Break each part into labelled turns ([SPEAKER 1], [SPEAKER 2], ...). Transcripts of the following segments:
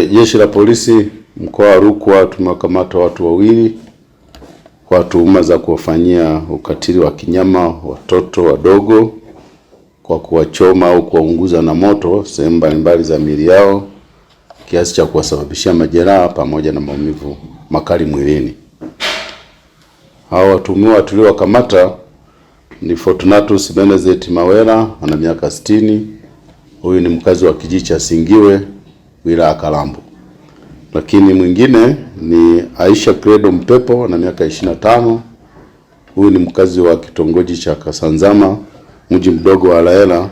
[SPEAKER 1] Jeshi la Polisi mkoa wa Rukwa tumewakamata watu wawili kwa tuhuma za kuwafanyia ukatili wa kinyama watoto wadogo kwa kuwachoma au kuwaunguza na moto sehemu mbalimbali za miili yao kiasi cha kuwasababishia majeraha pamoja na maumivu makali mwilini. Hao watuhumiwa tuliowakamata ni Fortunatus Benezet Mawela, ana miaka 60. Huyu ni mkazi wa kijiji cha Singiwe, wilaya ya Kalambo. Lakini mwingine ni Aisha Credo Mpepo, ana miaka 25. Huyu ni mkazi wa kitongoji cha Kasanzama, mji mdogo wa Laela,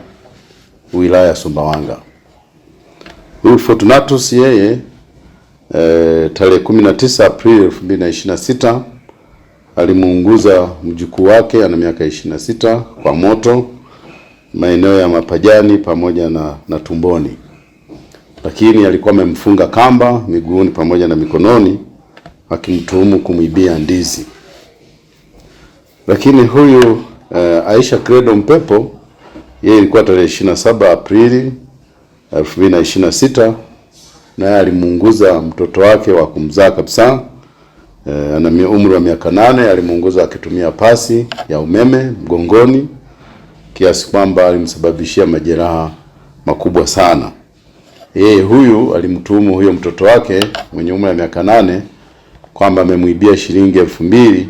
[SPEAKER 1] wilaya ya Sumbawanga. Huyu Fortunatus yeye tarehe 19 Aprili 2026 alimuunguza mjukuu wake ana miaka 26 kwa moto maeneo ya mapajani pamoja na tumboni. Lakini alikuwa amemfunga kamba miguuni pamoja na mikononi akimtuhumu kumwibia ndizi. Lakini huyu Aisha Credo Mpepo yeye ilikuwa tarehe 27 Aprili 2026 naye alimuunguza mtoto wake wa kumzaa kabisa, ana umri wa miaka 8. Alimuunguza akitumia pasi ya umeme mgongoni kiasi kwamba alimsababishia majeraha makubwa sana. Yeye huyu alimtuhumu huyo mtoto wake mwenye umri wa miaka 8 kwamba amemwibia shilingi 2000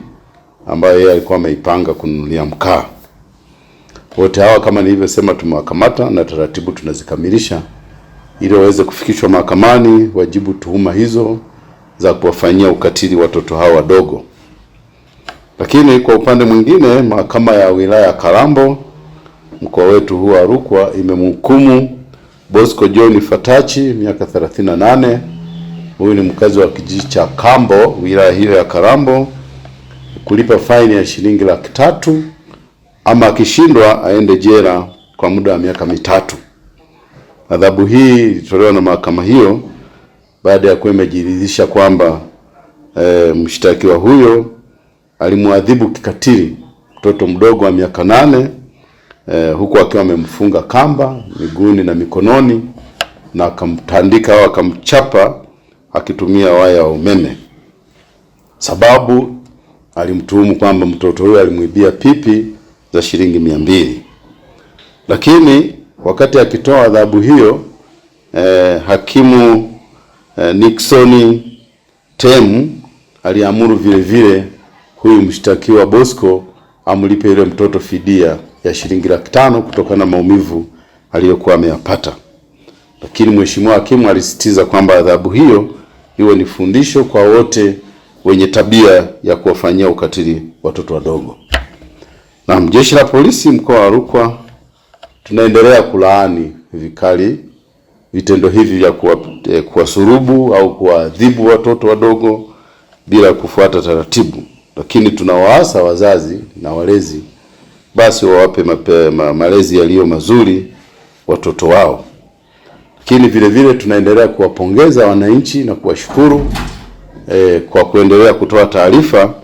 [SPEAKER 1] ambayo yeye alikuwa ameipanga kununulia mkaa. Wote hawa kama nilivyosema tumewakamata na taratibu tunazikamilisha ili waweze kufikishwa mahakamani wajibu tuhuma hizo za kuwafanyia ukatili watoto hao wadogo. Lakini kwa upande mwingine, mahakama ya wilaya ya Kalambo mkoa wetu huu wa Rukwa imemhukumu Bosco John Fatachi miaka 38. Huyu ni mkazi wa kijiji cha Kambo, wilaya hiyo ya Kalambo, kulipa faini ya shilingi 300,000 ama akishindwa aende jela kwa muda wa miaka 3. Adhabu hii ilitolewa na mahakama hiyo baada ya kuwa imejiridhisha kwamba mshtakiwa huyo alimwadhibu kikatili mtoto mdogo wa miaka 8 huku akiwa amemfunga kamba miguuni na mikononi na akamtandika au akamchapa akitumia waya wa umeme. Sababu alimtuhumu kwamba mtoto huyo alimwibia pipi za shilingi 200. Lakini wakati akitoa adhabu hiyo hakimu Nixon Temu aliamuru vile vile huyu mshtakiwa Bosco amlipe yule mtoto fidia ya shilingi 500,000 kutokana na maumivu aliyokuwa ameyapata. Lakini mheshimiwa hakimu alisisitiza kwamba adhabu hiyo iwe ni fundisho kwa wote wenye tabia ya kuwafanyia ukatili watoto wadogo. Na Jeshi la Polisi mkoa wa Rukwa tunaendelea kulaani vikali vitendo hivi vya kuwasurubu au kuadhibu watoto wadogo bila kufuata taratibu. Lakini tunawaasa wazazi na walezi basi wawape malezi yaliyo mazuri watoto wao. Lakini vile vile tunaendelea kuwapongeza wananchi na kuwashukuru kwa kuendelea kutoa taarifa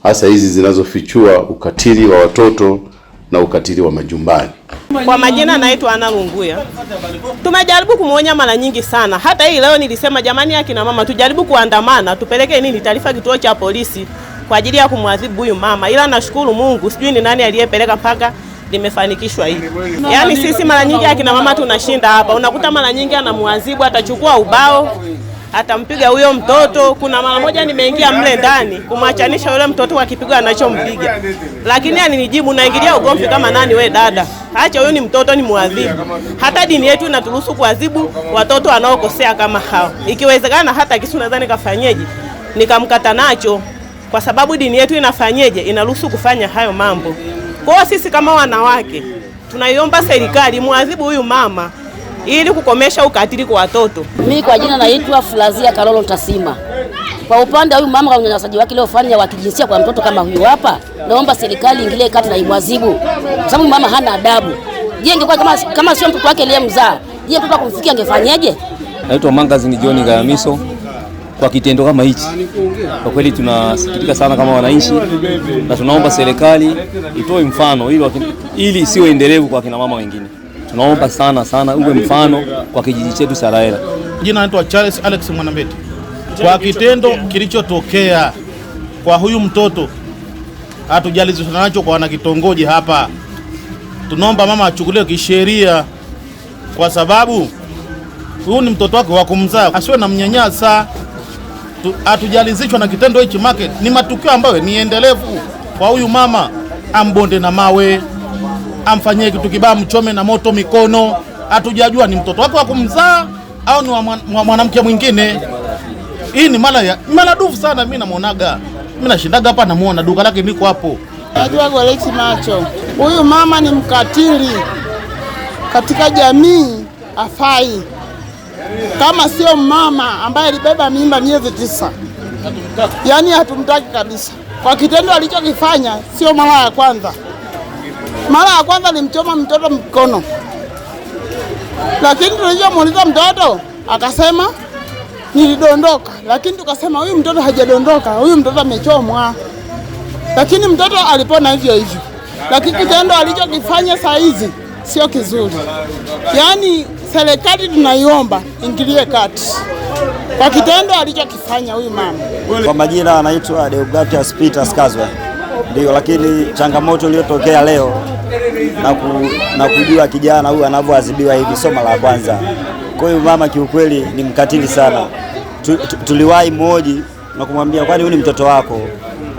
[SPEAKER 1] hasa hizi zinazofichua ukatili wa watoto na ukatili wa majumbani.
[SPEAKER 2] Kwa majina naitwa Ana Lunguya. Tumejaribu kumuonya mara nyingi sana. Hata hii leo nilisema jamani, akina mama tujaribu kuandamana, tupeleke nini taarifa kituo cha polisi kwa ajili ya kumwadhibu huyu mama. Ila nashukuru Mungu, sijui ni nani aliyepeleka mpaka limefanikishwa hivi. Yaani sisi mara nyingi akina mama tunashinda hapa. Unakuta mara nyingi anamwadhibu, atachukua ubao, atampiga huyo mtoto. Kuna mara moja nimeingia mle ndani kumwachanisha yule mtoto akipigwa anachompiga. Lakini alinijibu, naingilia ugomvi kama nani we dada? Acha huyo ni mtoto, ni muadhibu. Hata dini yetu inaturuhusu kuadhibu watoto wanaokosea kama hao. Ikiwezekana hata kisu nadhani kafanyeje nikamkata nacho, kwa sababu dini yetu inafanyeje, inaruhusu kufanya hayo mambo. Kwa sisi kama wanawake tunaiomba serikali muadhibu huyu mama ili kukomesha ukatili kwa watoto.
[SPEAKER 3] Mimi kwa jina naitwa Fulazia Karolo Tasima. Kwa upande wa huyu mama kwa unyanyasaji wake liofanya wa kijinsia kwa mtoto kama huyu hapa, naomba serikali ingilie kati na imwadhibu. Kwa sababu mama hana adabu. Je, ingekuwa kama sio mtoto wake aliyemzaa, je, mtoto akumfikia angefanyaje?
[SPEAKER 4] Naitwa Mangazini John Gayamiso. Kwa kitendo kama hichi, kwa kweli tunasikitika sana kama wananchi, na tunaomba serikali itoe mfano ili isiwe endelevu kwa kina mama wengine. Tunaomba sana sana uwe mfano kwa kijiji chetu cha Laela.
[SPEAKER 5] Jina naitwa Charles Alex Mwanambeti. Kwa kitendo kilichotokea kwa huyu mtoto hatujalizana nacho kwa wana kitongoji hapa. Tunaomba mama achukuliwe kisheria, kwa sababu huyu ni mtoto wake wa kumzaa, asiwe na mnyanyasa. Hatujalizishwa na kitendo hichi, make ni matukio ambayo ni endelevu. Kwa huyu mama ambonde na mawe, amfanyie kitu kibaya, mchome na moto mikono. Hatujajua ni mtoto wake wa kumzaa au ni mwanamke mwingine. Hii ni mara dufu sana. Mimi namuonaga, mimi nashindaga hapa, namuona duka lake niko hapo.
[SPEAKER 6] Najua Goleti Macho, huyu mama ni mkatili katika jamii, afai. Kama sio mama ambaye alibeba mimba miezi 9, yaani hatumtaki kabisa. Kwa kitendo alichokifanya sio mara ya kwanza. Mara ya kwanza alimchoma mtoto mkono, lakini tulipomuuliza mtoto akasema nilidondoka, lakini tukasema huyu mtoto hajadondoka, huyu mtoto amechomwa, lakini mtoto alipona hivyo hivyo. Lakini kitendo alichokifanya saa hizi sio kizuri. Yaani serikali tunaiomba ingilie kati kwa kitendo alichokifanya huyu mama.
[SPEAKER 7] Kwa majina anaitwa Deogratias Peter Skazwe. Ndio, lakini changamoto iliyotokea leo na kujua kijana huyu anavyoadhibiwa hivi sio mara ya kwanza. Kwa hiyo mama kiukweli ni mkatili sana. Tuliwahi mmoja na kumwambia kwani huyu ni mtoto wako?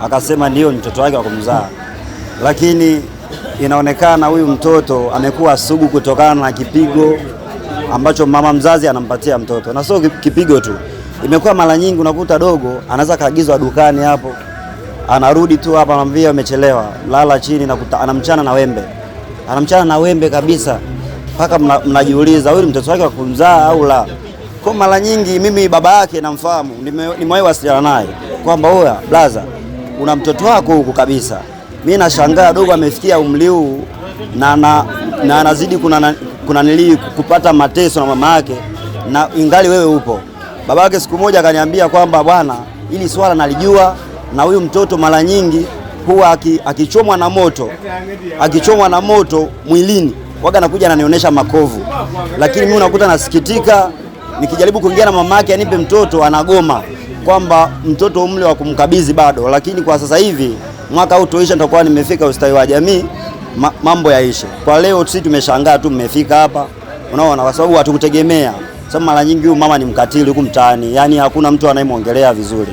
[SPEAKER 7] Akasema ndio, ni mtoto wake wa kumzaa. Lakini inaonekana huyu mtoto amekuwa sugu kutokana na kipigo ambacho mama mzazi anampatia mtoto. Na sio kipigo tu, imekuwa mara nyingi unakuta dogo anaweza kaagizwa dukani hapo, anarudi tu hapa anamwambia umechelewa, lala chini, na anamchana na wembe. Anamchana na wembe kabisa, mpaka mnajiuliza huyu ni mtoto wake wa kumzaa au la. Kwa mara nyingi mimi baba yake namfahamu, nimewahi wasiliana naye kwamba oya blaza, una mtoto wako huku kabisa. Mimi nashangaa dogo amefikia umri huu na anazidi kuna kupata mateso na mama yake, na ingali wewe upo. Baba yake siku moja akaniambia kwamba bwana, hili swala nalijua, na huyu mtoto mara nyingi huwa akichomwa na moto mwilini waga anakuja ananionyesha makovu, lakini mimi unakuta nasikitika, nikijaribu kuongea na mama yake anipe mtoto anagoma kwamba mtoto umri wa kumkabidhi bado. Lakini kwa sasa hivi mwaka huu toisha nitakuwa nimefika ustawi wa jamii, mambo yaishe. Kwa leo sisi tumeshangaa tu mmefika hapa, unaona, kwa sababu hatukutegemea. Sababu mara nyingi huyu mama ni mkatili huku mtaani, yani hakuna mtu anayemwongelea vizuri.